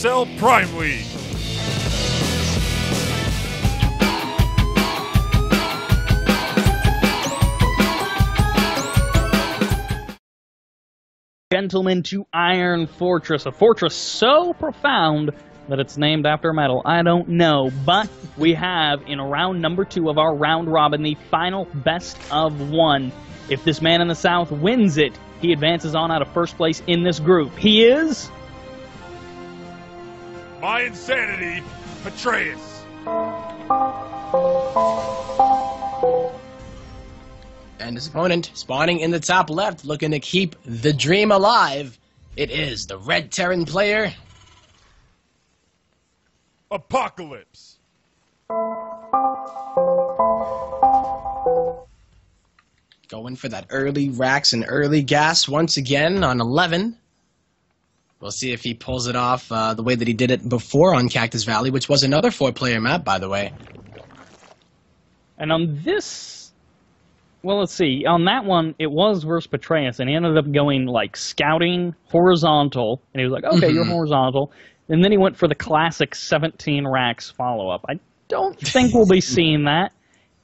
XL Prime League. Gentlemen, to Iron Fortress, a fortress so profound that it's named after a medal. I don't know, but we have in round number 2 of our round robin the final best of 1. If this man in the south wins it, he advances on out of first place in this group. He is My Insanity, Petraeus. And his opponent, spawning in the top left, looking to keep the dream alive. It is the Red Terran player, Apocalypse. going for that early racks and early gas once again on 11. We'll see if he pulls it off the way that he did it before on Cactus Valley, which was another 4-player map, by the way. And on this, well, let's see. On that one, it was versus Petraeus, and he ended up going, like, scouting horizontal. And he was like, okay, you're horizontal. And then he went for the classic 17 racks follow-up. I don't think we'll be seeing that.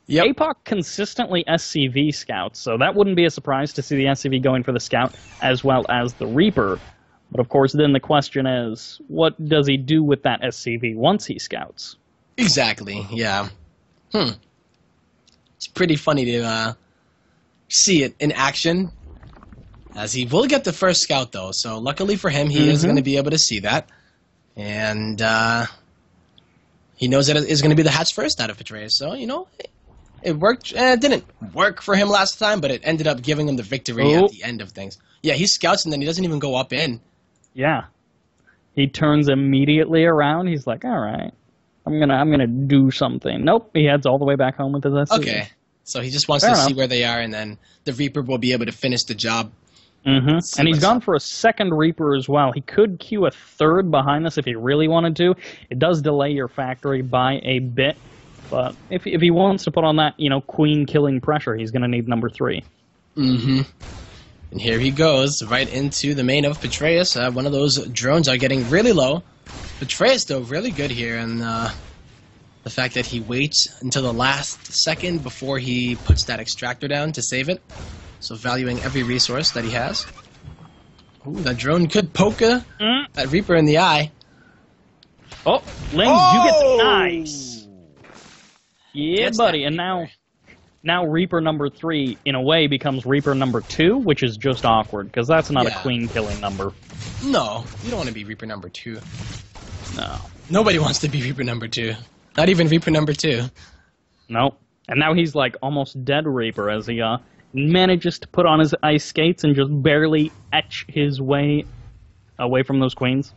Yep. APOC consistently SCV scouts, so that wouldn't be a surprise to see the SCV going for the scout as well as the Reaper. But, of course, then the question is, what does he do with that SCV once he scouts? Exactly, yeah. It's pretty funny to see it in action, as he will get the first scout, though. So luckily for him, he is going to be able to see that. And he knows that it is going to be the hatch first out of Petraeus. So, you know, it worked. It didn't work for him last time, but it ended up giving him the victory at the end of things. Yeah, he scouts, and then he doesn't even go up in. Yeah. He turns immediately around. He's like, all right, I'm gonna do something. Nope, he heads all the way back home with his SCV. Okay, so he just wants to see where they are, and then the Reaper will be able to finish the job. And he's gone for a second Reaper as well. He could queue a third behind this if he really wanted to. It does delay your factory by a bit, but if he wants to put on that, you know, queen killing pressure, he's going to need number 3. And here he goes, right into the main of Petraeus. One of those drones are getting really low. Petraeus, though, really good here, and the fact that he waits until the last second before he puts that extractor down to save it. So valuing every resource that he has. Ooh, that drone could poke that Reaper in the eye. Oh, Ling, you get the nice. Yeah, Gets buddy, and now Reaper number 3, in a way, becomes Reaper number 2, which is just awkward, because that's not a queen-killing number. No, you don't want to be Reaper number 2. No. Nobody wants to be Reaper number 2. Not even Reaper number 2. Nope. And now he's, like, almost dead Reaper, as he manages to put on his ice skates and just barely etch his way away from those queens.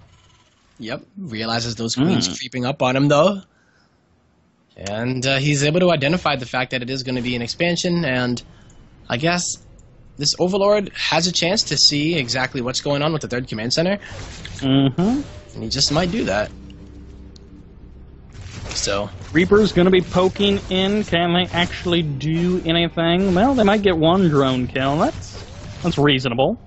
Yep, realizes those queens creeping up on him, though. And he's able to identify the fact that it is going to be an expansion, and I guess this Overlord has a chance to see exactly what's going on with the 3rd Command Center. And he just might do that. So Reaper's going to be poking in. Can they actually do anything? Well, they might get one drone kill. That's reasonable.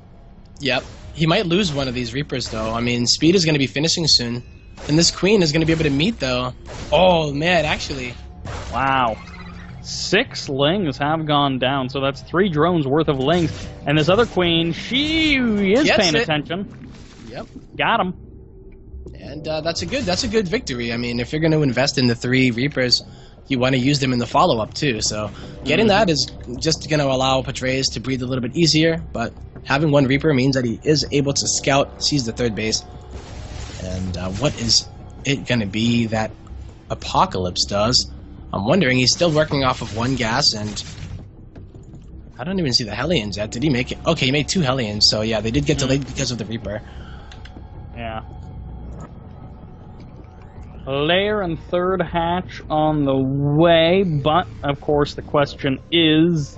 Yep. He might lose one of these Reapers, though. I mean, Speed is going to be finishing soon. And this Queen is going to be able to meet, though. Oh, man, actually. Wow. 6 Lings have gone down, so that's 3 drones worth of Lings. And this other Queen, she is paying attention. Yep. Got him. And that's a good victory. I mean, if you're going to invest in the 3 Reapers, you want to use them in the follow-up, too. So getting that is just going to allow Petraeus to breathe a little bit easier, but having 1 Reaper means that he is able to scout, seize the 3rd base. And what is it going to be that Apocalypse does? I'm wondering, he's still working off of 1 gas, and I don't even see the Hellions yet. Did he make it? Okay, he made 2 Hellions, so yeah, they did get delayed because of the Reaper. Yeah. Lair and 3rd hatch on the way, but, of course, the question is,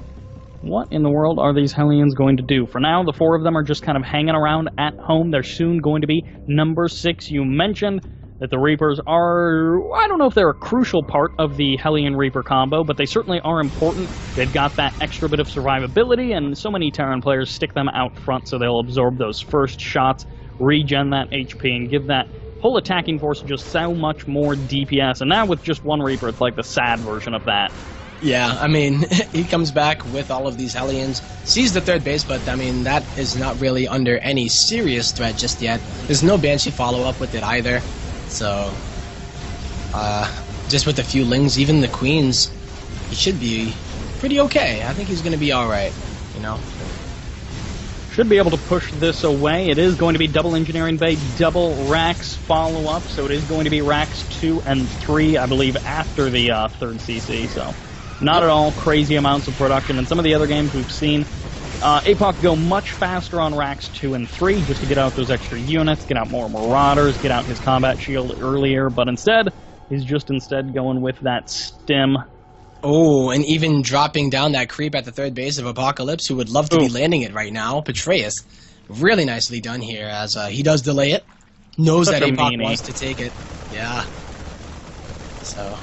what in the world are these Hellions going to do? For now, the 4 of them are just kind of hanging around at home. They're soon going to be number 6. You mentioned that the Reapers are, I don't know if they're a crucial part of the Hellion Reaper combo, but they certainly are important. They've got that extra bit of survivability, and so many Terran players stick them out front so they'll absorb those first shots, regen that HP, and give that whole attacking force is just so much more DPS. And now with just one Reaper, it's like the sad version of that. Yeah, I mean, he comes back with all of these Hellions, sees the third base, but I mean, that is not really under any serious threat just yet. There's no Banshee follow-up with it either, so just with a few Lings, even the Queens, he should be pretty okay. I think he's going to be alright, you know? Should be able to push this away. It is going to be double Engineering Bay, double Rax follow-up, so it is going to be Rax 2 and 3, I believe, after the third CC, so not at all crazy amounts of production. In some of the other games we've seen APOC go much faster on Rax 2 and 3 just to get out those extra units, get out more Marauders, get out his combat shield earlier, but instead, he's just going with that stim. Oh, and even dropping down that creep at the third base of Apocalypse, who would love to be landing it right now. Petraeus, really nicely done here, as he does delay it. Knows that APOC wants to take it. Yeah. So,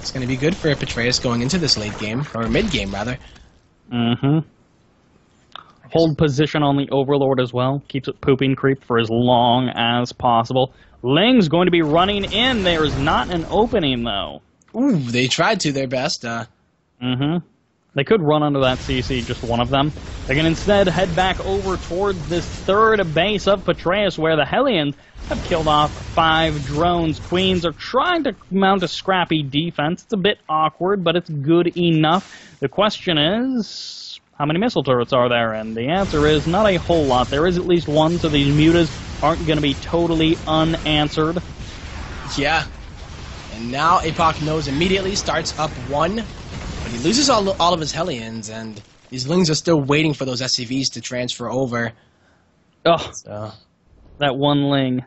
it's going to be good for Petraeus going into this late game, or mid game, rather. Mm-hmm. Hold position on the Overlord as well. Keeps it pooping creep for as long as possible. Ling's going to be running in. There's not an opening, though. Ooh, they tried to their best. They could run under that CC, just one of them. They can instead head back over towards this third base of Petraeus, where the Hellions have killed off 5 drones. Queens are trying to mount a scrappy defense. It's a bit awkward, but it's good enough. The question is, how many missile turrets are there? And the answer is not a whole lot. There is at least one, so these mutas aren't going to be totally unanswered. Yeah. And now APOC knows immediately, starts up 1, but he loses all of his Hellions, and these Lings are still waiting for those SCVs to transfer over. Oh, so. That one Ling.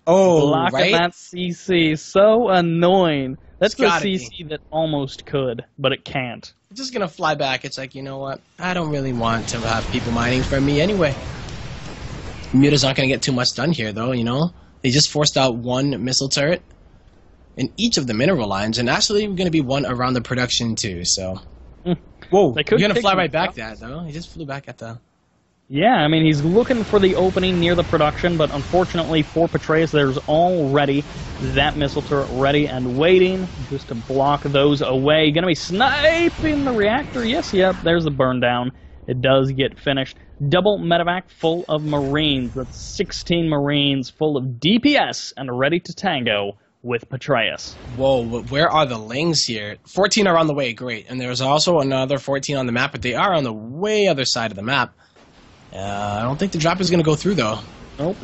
Oh, blocking that CC, so annoying. That's the CC that almost could, but it can't. It's just gonna fly back. It's like, you know what? I don't really want to have people mining for me anyway. Muta's not gonna get too much done here, though, you know? They just forced out 1 missile turret in each of the mineral lines, and actually we're going to be 1 around the production too, so. Whoa, you're going to fly right back that, though. He just flew back at the... Yeah, I mean, he's looking for the opening near the production, but unfortunately for Petraeus, there's already that missile turret ready and waiting just to block those away. Going to be sniping the reactor. Yes, yep, there's the burn down. It does get finished. Double medevac full of Marines. That's 16 Marines full of DPS and ready to tango with Petraeus. Whoa, where are the Lings here? 14 are on the way, great. And there's also another 14 on the map, but they are on the way other side of the map. I don't think the drop is going to go through, though. Nope.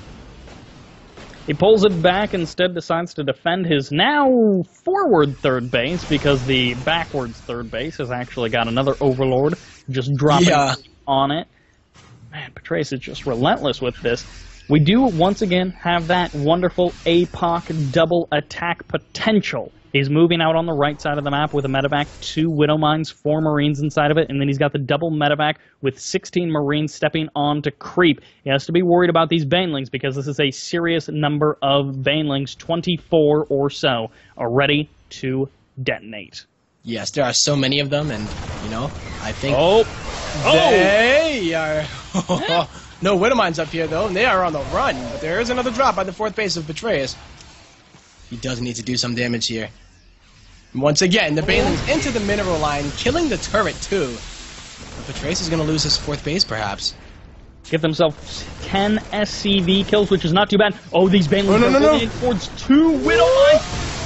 He pulls it back, instead decides to defend his now forward third base, because the backwards third base has actually got another Overlord just dropping on it. Man, Petraeus is just relentless with this. We do, once again, have that wonderful APOC double attack potential. He's moving out on the right side of the map with a medevac, 2 Widow Mines, 4 Marines inside of it, and then he's got the double medevac with 16 Marines stepping on to creep. He has to be worried about these Banelings because this is a serious number of Banelings, 24 or so, are ready to detonate. Yes, there are so many of them, and, you know, I think they are... No Widow Mines up here, though, and they are on the run. But there is another drop by the 4th base of Petraeus. He does need to do some damage here. And once again, the Banelings into the mineral line, killing the turret, too. But Petraeus is going to lose his 4th base, perhaps. Get themselves 10 SCV kills, which is not too bad. Oh, these Banelings are moving towards 2 Widow Mines.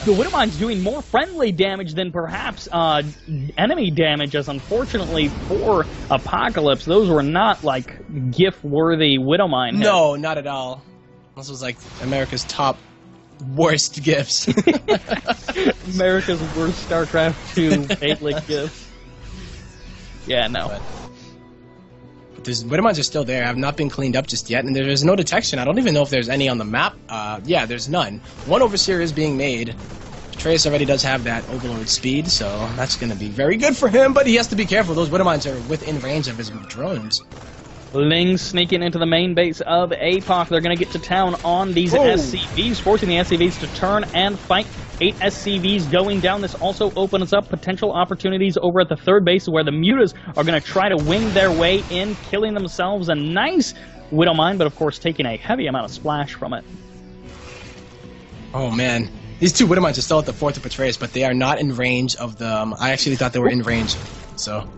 The Widow Mine's doing more friendly damage than perhaps enemy damage, as unfortunately for Apocalypse, those were not, like, GIF-worthy Widow Mine hits. No, not at all. This was, like, America's top worst GIFs. America's worst StarCraft 2 8-lit GIFs. Yeah, no. But these Widow Mines are still there, have not been cleaned up just yet, and there's no detection. I don't even know if there's any on the map. Yeah, there's none. 1 Overseer is being made. Petraeus already does have that Overlord speed, so that's going to be very good for him, but he has to be careful. Those Widow Mines are within range of his drones. Lings sneaking into the main base of APOC. They're going to get to town on these SCVs, forcing the SCVs to turn and fight. 8 SCVs going down. This also opens up potential opportunities over at the third base where the Mutas are going to try to wing their way in, killing themselves a nice Widow Mine, but of course taking a heavy amount of splash from it. Oh, man. These two Widowmines are still at the fort of Petraeus, but they are not in range of the... I actually thought they were in range, so...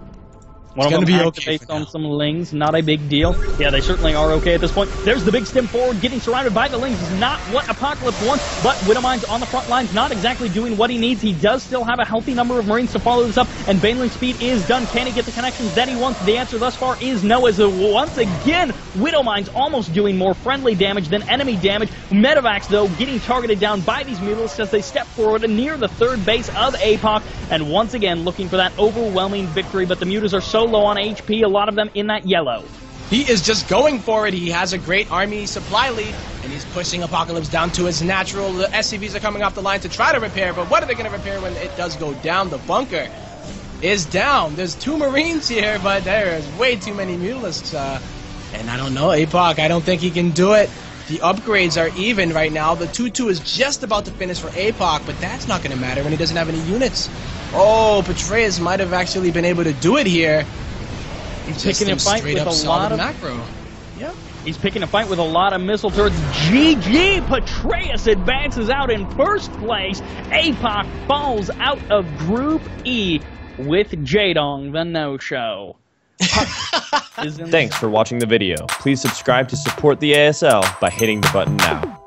One of them activates on some Lings, not a big deal. Yeah, they certainly are okay at this point. There's the big stem forward, getting surrounded by the Lings is not what Apocalypse wants, but Widowmine's on the front lines, not exactly doing what he needs. He does still have a healthy number of Marines to follow this up, and Baneling's speed is done. Can he get the connections that he wants? The answer thus far is no, as once again, Widowmine's almost doing more friendly damage than enemy damage. Medivacs, though, getting targeted down by these Mutalisks as they step forward near the third base of APOC, and once again looking for that overwhelming victory, but the Mutas are so low on HP, a lot of them in that yellow. He is just going for it. He has a great army supply lead, and he's pushing Apocalypse down to his natural. The SCVs are coming off the line to try to repair, but what are they going to repair when it does go down? The bunker is down. There's 2 Marines here, but there is way too many Mutalisks. And I don't know, APOC, I don't think he can do it. The upgrades are even right now. The 2-2 is just about to finish for APOC, but that's not going to matter when he doesn't have any units. Oh, Petraeus might have actually been able to do it here. He's picking a fight with a lot of macro. Yep. He's picking a fight with a lot of missile turrets. GG! Petraeus advances out in first place. APOC falls out of Group E with Jadong, the no-show. Thanks for watching the video. Please subscribe to support the ASL by hitting the button now.